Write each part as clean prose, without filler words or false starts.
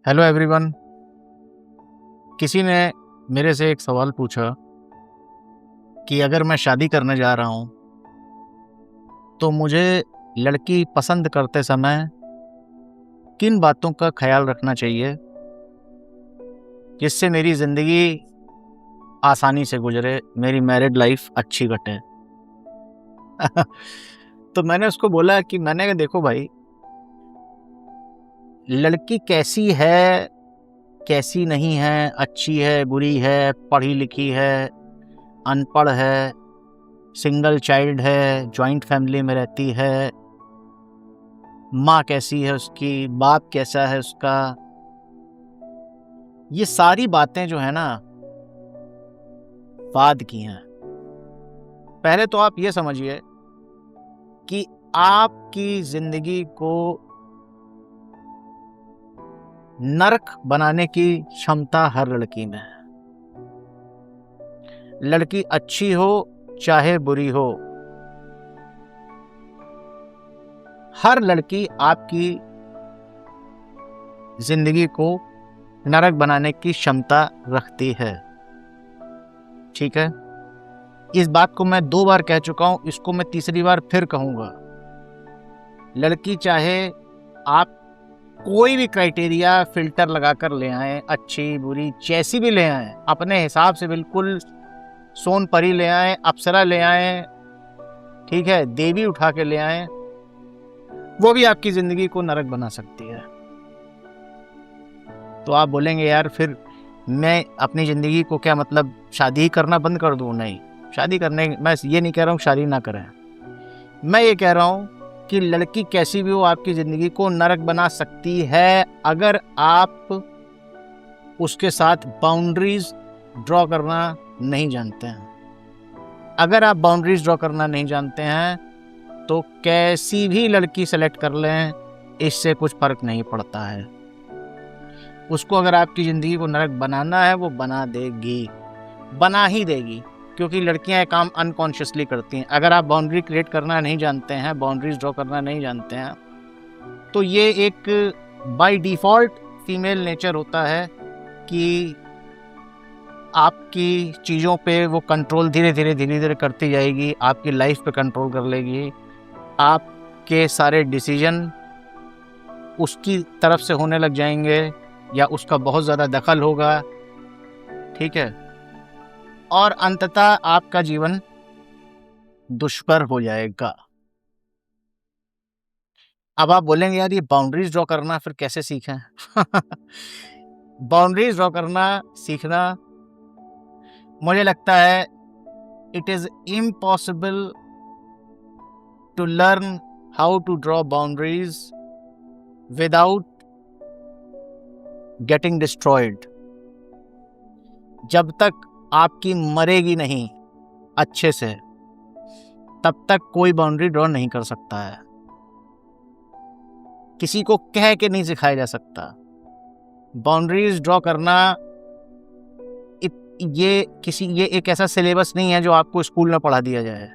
Hello everyone. किसी ने मेरे से एक सवाल पूछा कि अगर मैं शादी करने जा रहा हूँ तो मुझे लड़की पसंद करते समय किन बातों का ख्याल रखना चाहिए जिससे मेरी ज़िंदगी आसानी से गुजरे, मेरी मैरिड लाइफ अच्छी कटे। तो मैंने उसको बोला कि मैंने कहा देखो भाई, लड़की कैसी है कैसी नहीं है, अच्छी है बुरी है, पढ़ी लिखी है अनपढ़ है, सिंगल चाइल्ड है, जॉइंट फैमिली में रहती है, माँ कैसी है उसकी, बाप कैसा है उसका, ये सारी बातें जो है ना बाद की हैं। पहले तो आप ये समझिए कि आपकी जिंदगी को नरक बनाने की क्षमता हर लड़की में है। लड़की अच्छी हो चाहे बुरी हो, हर लड़की आपकी जिंदगी को नरक बनाने की क्षमता रखती है। ठीक है, इस बात को मैं 2 बार कह चुका हूं, इसको मैं तीसरी बार फिर कहूंगा। लड़की चाहे आप कोई भी क्राइटेरिया फिल्टर लगाकर ले आए, अच्छी बुरी जैसी भी ले आए, अपने हिसाब से बिल्कुल सोन परी ले आए, अप्सरा ले आए, ठीक है, देवी उठा के ले आए, वो भी आपकी जिंदगी को नरक बना सकती है। तो आप बोलेंगे यार फिर मैं अपनी ज़िंदगी को क्या मतलब शादी ही करना बंद कर दूँ? नहीं, शादी करने, मैं ये नहीं कह रहा हूँ शादी ना करें, मैं ये कह रहा हूँ कि लड़की कैसी भी हो आपकी ज़िंदगी को नरक बना सकती है अगर आप उसके साथ बाउंड्रीज ड्रॉ करना नहीं जानते हैं। अगर आप बाउंड्रीज ड्रॉ करना नहीं जानते हैं तो कैसी भी लड़की सेलेक्ट कर लें, इससे कुछ फ़र्क नहीं पड़ता है। उसको अगर आपकी ज़िंदगी को नरक बनाना है वो बना देगी, बना ही देगी, क्योंकि लड़कियां ये काम अनकॉन्शियसली करती हैं। अगर आप बाउंड्री क्रिएट करना नहीं जानते हैं, बाउंड्रीज ड्रॉ करना नहीं जानते हैं, तो ये एक बाय डिफ़ॉल्ट फीमेल नेचर होता है कि आपकी चीज़ों पे वो कंट्रोल धीरे धीरे करती जाएगी, आपकी लाइफ पे कंट्रोल कर लेगी, आपके सारे डिसीजन उसकी तरफ से होने लग जाएंगे या उसका बहुत ज़्यादा दखल होगा। ठीक है, और अंततः आपका जीवन दुष्कर हो जाएगा। अब आप बोलेंगे यार ये बाउंड्रीज ड्रॉ करना फिर कैसे सीखें? बाउंड्रीज ड्रॉ करना सीखना, मुझे लगता है it is impossible to learn how to draw boundaries without getting destroyed. जब तक आपकी मरेगी नहीं अच्छे से, तब तक कोई बाउंड्री ड्रॉ नहीं कर सकता है। किसी को कह के नहीं सिखाया जा सकता। बाउंड्रीज ड्रॉ करना ये एक ऐसा सिलेबस नहीं है जो आपको स्कूल में पढ़ा दिया जाए।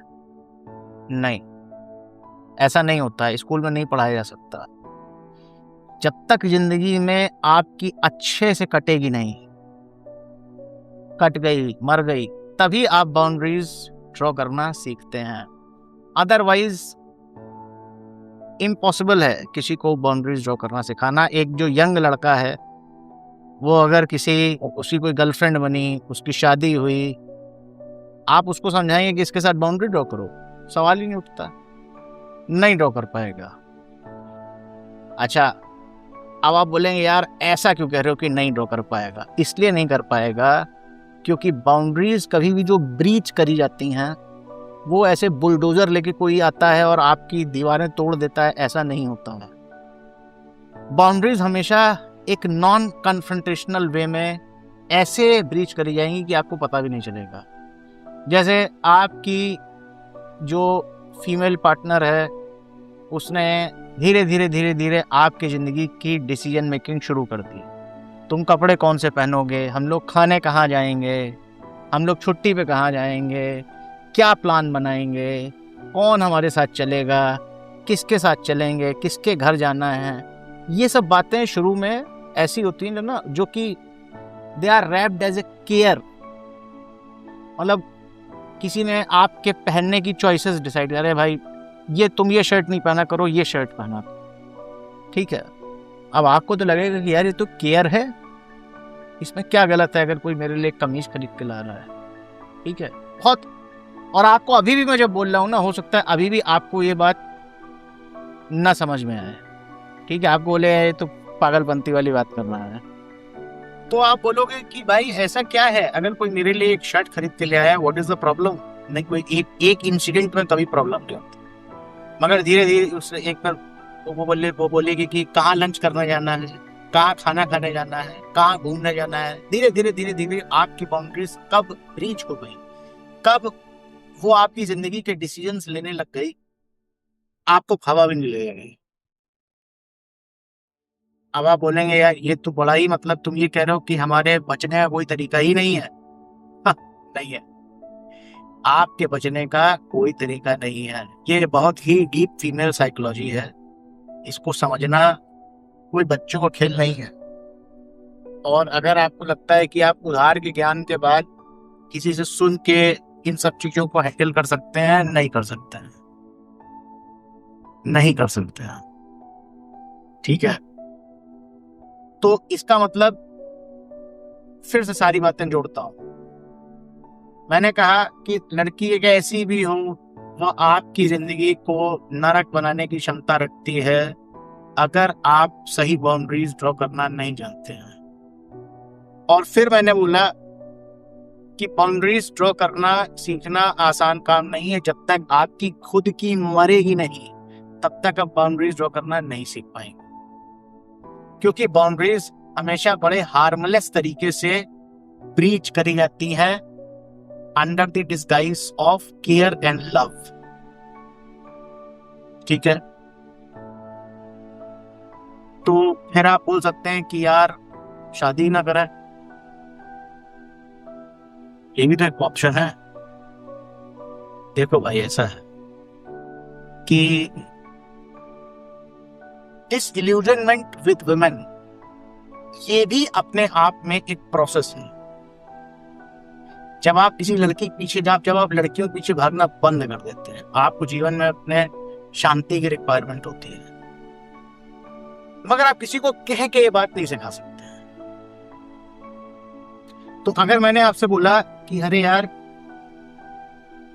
नहीं, ऐसा नहीं होता है, स्कूल में नहीं पढ़ाया जा सकता। जब तक जिंदगी में आपकी अच्छे से कटेगी नहीं, कट गई, मर गई, तभी आप बाउंड्रीज ड्रॉ करना सीखते हैं। अदरवाइज इम्पॉसिबल है किसी को बाउंड्रीज ड्रॉ करना सिखाना। एक जो यंग लड़का है वो अगर उसकी कोई गर्लफ्रेंड बनी, उसकी शादी हुई, आप उसको समझाएंगे कि इसके साथ बाउंड्री ड्रॉ करो, सवाल ही नहीं उठता, नहीं ड्रॉ कर पाएगा। अच्छा, अब आप बोलेंगे यार ऐसा क्यों कह रहे हो कि नहीं ड्रॉ कर पाएगा? इसलिए नहीं कर पाएगा क्योंकि बाउंड्रीज कभी भी जो ब्रीच करी जाती हैं वो ऐसे बुलडोजर लेके कोई आता है और आपकी दीवारें तोड़ देता है, ऐसा नहीं होता है। बाउंड्रीज हमेशा एक नॉन कन्फ्रंटेशनल वे में ऐसे ब्रीच करी जाएंगी कि आपको पता भी नहीं चलेगा। जैसे आपकी जो फीमेल पार्टनर है उसने धीरे धीरे आपकी ज़िंदगी की डिसीजन मेकिंग शुरू कर दी। तुम कपड़े कौन से पहनोगे, हम लोग खाने कहाँ जाएंगे, हम लोग छुट्टी पे कहाँ जाएंगे, क्या प्लान बनाएंगे, कौन हमारे साथ चलेगा, किसके साथ चलेंगे, किसके घर जाना है, ये सब बातें शुरू में ऐसी होती हैं ना जो कि they are wrapped as a care, मतलब किसी ने आपके पहनने की चॉइसेस डिसाइड करे, भाई ये तुम ये शर्ट नहीं पहना करो, ये शर्ट पहना, ठीक है। अब आपको तो लगेगा कि यार ये तो केयर है, इसमें क्या गलत है अगर कोई मेरे लिए कमीज खरीद के ला रहा है, ठीक है, बहुत। और आपको अभी भी मैं जब बोल रहा हूँ ना, हो सकता है अभी भी आपको ये बात ना समझ में आए, ठीक है, आप बोले ये तो पागलपंती वाली बात कर रहा है, तो आप बोलोगे कि भाई ऐसा क्या है, अगर कोई मेरे लिए एक शर्ट खरीद के ले आया, व्हाट इज द प्रॉब्लम। नहीं, कोई एक इंसिडेंट में कभी प्रॉब्लम नहीं होती, मगर धीरे धीरे उसने एक बार वो बोलेगी कि कहाँ लंच करने जाना है, कहाँ खाना खाने जाना है, कहाँ घूमने जाना है। धीरे धीरे धीरे धीरे आपकी बाउंड्रीज कब रीच हो गई, कब वो आपकी जिंदगी के डिसीजंस लेने लग गई, आपको हवा भी नहीं लगेगी। अब आप बोलेंगे यार ये तो बड़ा ही, मतलब तुम ये कह रहे हो कि हमारे बचने का कोई तरीका ही नहीं है। हाँ, नहीं है, आपके बचने का कोई तरीका नहीं है। ये बहुत ही डीप फीमेल साइकोलॉजी है, इसको समझना कोई बच्चों को खेल नहीं है। और अगर आपको लगता है कि आप उधार के ज्ञान के बाद किसी से सुन के इन सब चीजों को हैंडल कर सकते हैं, नहीं कर सकते हैं, नहीं कर सकते हैं, ठीक है। तो इसका मतलब फिर से सारी बातें जोड़ता हूं, मैंने कहा कि लड़की एक ऐसी भी हो वो आपकी जिंदगी को नरक बनाने की क्षमता रखती है, अगर आप सही बाउंड्रीज ड्रॉ करना नहीं जानते हैं। और फिर मैंने बोला कि बाउंड्रीज ड्रॉ करना सीखना आसान काम नहीं है, जब तक आपकी खुद की मरेगी नहीं तब तक आप बाउंड्रीज ड्रॉ करना नहीं सीख पाएंगे, क्योंकि बाउंड्रीज हमेशा बड़े हार्मलेस तरीके से ब्रीच करी जाती है under the disguise of care and love, ठीक है। तो फिर आप बोल सकते हैं कि यार शादी ना करें, ये भी तो एक ऑप्शन है। देखो भाई, ऐसा है कि डिसइल्यूजनमेंट विद वुमेन ये भी अपने आप में एक प्रोसेस है। जब आप किसी लड़की के पीछे, जब आप लड़कियों के पीछे भागना बंद कर देते हैं, आपको जीवन में अपने शांति की रिक्वायरमेंट होती है, मगर आप किसी को कह के ये बात नहीं सिखा सकते। तो अगर मैंने आपसे बोला कि अरे यार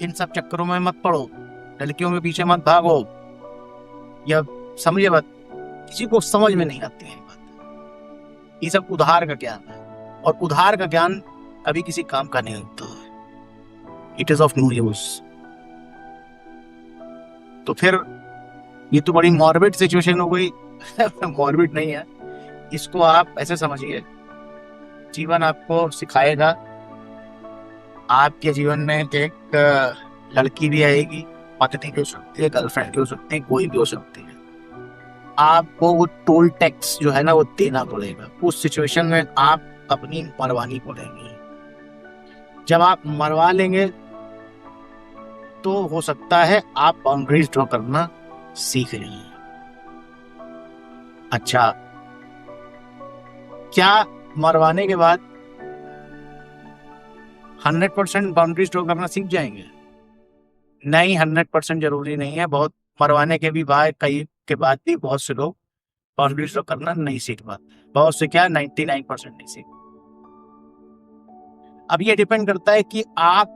इन सब चक्करों में मत पड़ो, लड़कियों के पीछे मत भागो, या समझिए बात, किसी को समझ में नहीं आती है बात। ये सब उधार का ज्ञान है, और उधार का ज्ञान कभी किसी काम का नहीं होता, it is of no use. तो फिर ये तो बड़ी मॉर्बिड सिचुएशन हो गई। मॉर्बिड नहीं है, इसको आप ऐसे समझिए, जीवन आपको सिखाएगा। आपके जीवन में एक लड़की भी आएगी, पत्नी भी हो सकती है, गर्लफ्रेंड भी हो सकती है, कोई भी हो सकती है। आपको वो टोल टैक्स जो है ना वो देना पड़ेगा। उस सिचुएशन में आप अपनी मरवानी पड़ेगी। जब आप मरवा लेंगे तो हो सकता है आप बाउंड्रीज ड्रॉ करना सीख लेंगे। अच्छा, क्या मरवाने के बाद 100% बाउंड्रीज ड्रॉ करना सीख जाएंगे? नहीं, 100% जरूरी नहीं है। बहुत मरवाने के भी बाद, कई के बाद भी बहुत से लोग बाउंड्रीज ड्रॉ करना नहीं सीख पाते। बहुत से क्या, 99% नहीं सीख। अब ये डिपेंड करता है कि आप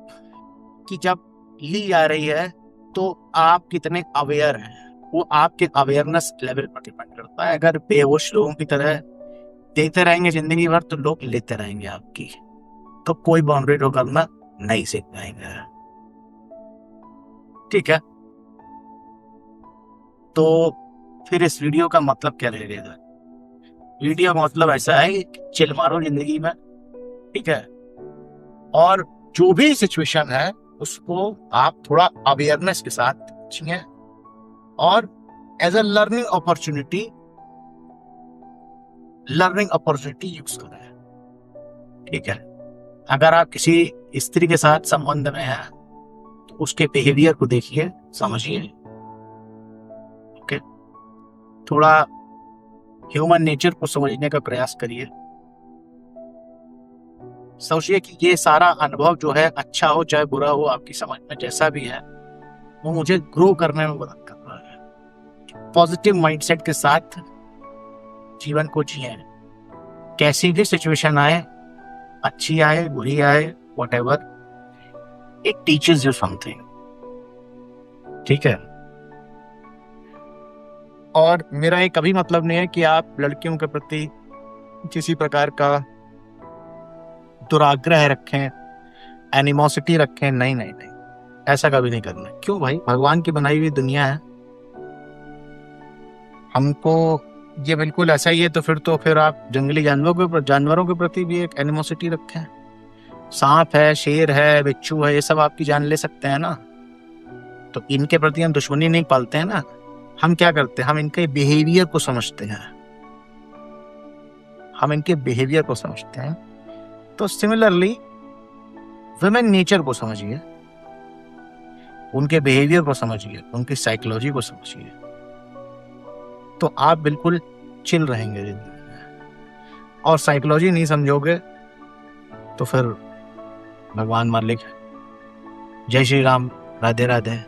की जब ली जा रही है तो आप कितने अवेयर हैं, वो आपके अवेयरनेस लेवल पर डिपेंड करता है। अगर बेहोश लोगों की तरह देते रहेंगे जिंदगी भर तो लोग लेते रहेंगे आपकी, तो कोई बाउंड्री ड्रॉ करना नहीं सीख पाएंगे, ठीक है। तो फिर इस वीडियो का मतलब क्या रहेगा? वीडियो का मतलब ऐसा है कि चिल मारो जिंदगी में, ठीक है, और जो भी सिचुएशन है उसको आप थोड़ा अवेयरनेस के साथ जिए, और as a learning opportunity use करें, ठीक है। अगर आप किसी स्त्री के साथ संबंध में हैं तो उसके बिहेवियर को देखिए, समझिए, ओके। थोड़ा ह्यूमन नेचर को समझने का प्रयास करिए। सोचिए कि ये सारा अनुभव जो है अच्छा हो चाहे बुरा हो, आपकी समझ में जैसा भी है, वो मुझे ग्रो करने में मदद कर रहा है। पॉजिटिव माइंडसेट के साथ जीवन को जिए। कैसी भी सिचुएशन आए, अच्छी आए बुरी आए, whatever, it teaches you something. ठीक है। और मेरा ये कभी मतलब नहीं है कि आप लड़कियों के प्रति किसी प्रकार का दुराग्रह रखें, एनिमोसिटी रखें। नहीं नहीं नहीं, ऐसा कभी नहीं करना। क्यों भाई, भगवान की बनाई हुई दुनिया है, हमको ये बिल्कुल ऐसा ही है। तो फिर आप जंगली जानवरों के प्रति भी एक एनिमोसिटी रखें। सांप है, शेर है, बिच्छू है, ये सब आपकी जान ले सकते हैं ना, तो इनके प्रति हम दुश्मनी नहीं पालते हैं ना। हम क्या करते हैं, हम इनके बिहेवियर को समझते हैं, हम इनके बिहेवियर को समझते हैं। तो सिमिलरली वुमेन नेचर को समझिए, उनके बिहेवियर को समझिए, उनकी साइकोलॉजी को समझिए, तो आप बिल्कुल चिल रहेंगे जिंदगी में। और साइकोलॉजी नहीं समझोगे तो फिर भगवान मालिक। जय श्री राम, राधे राधे।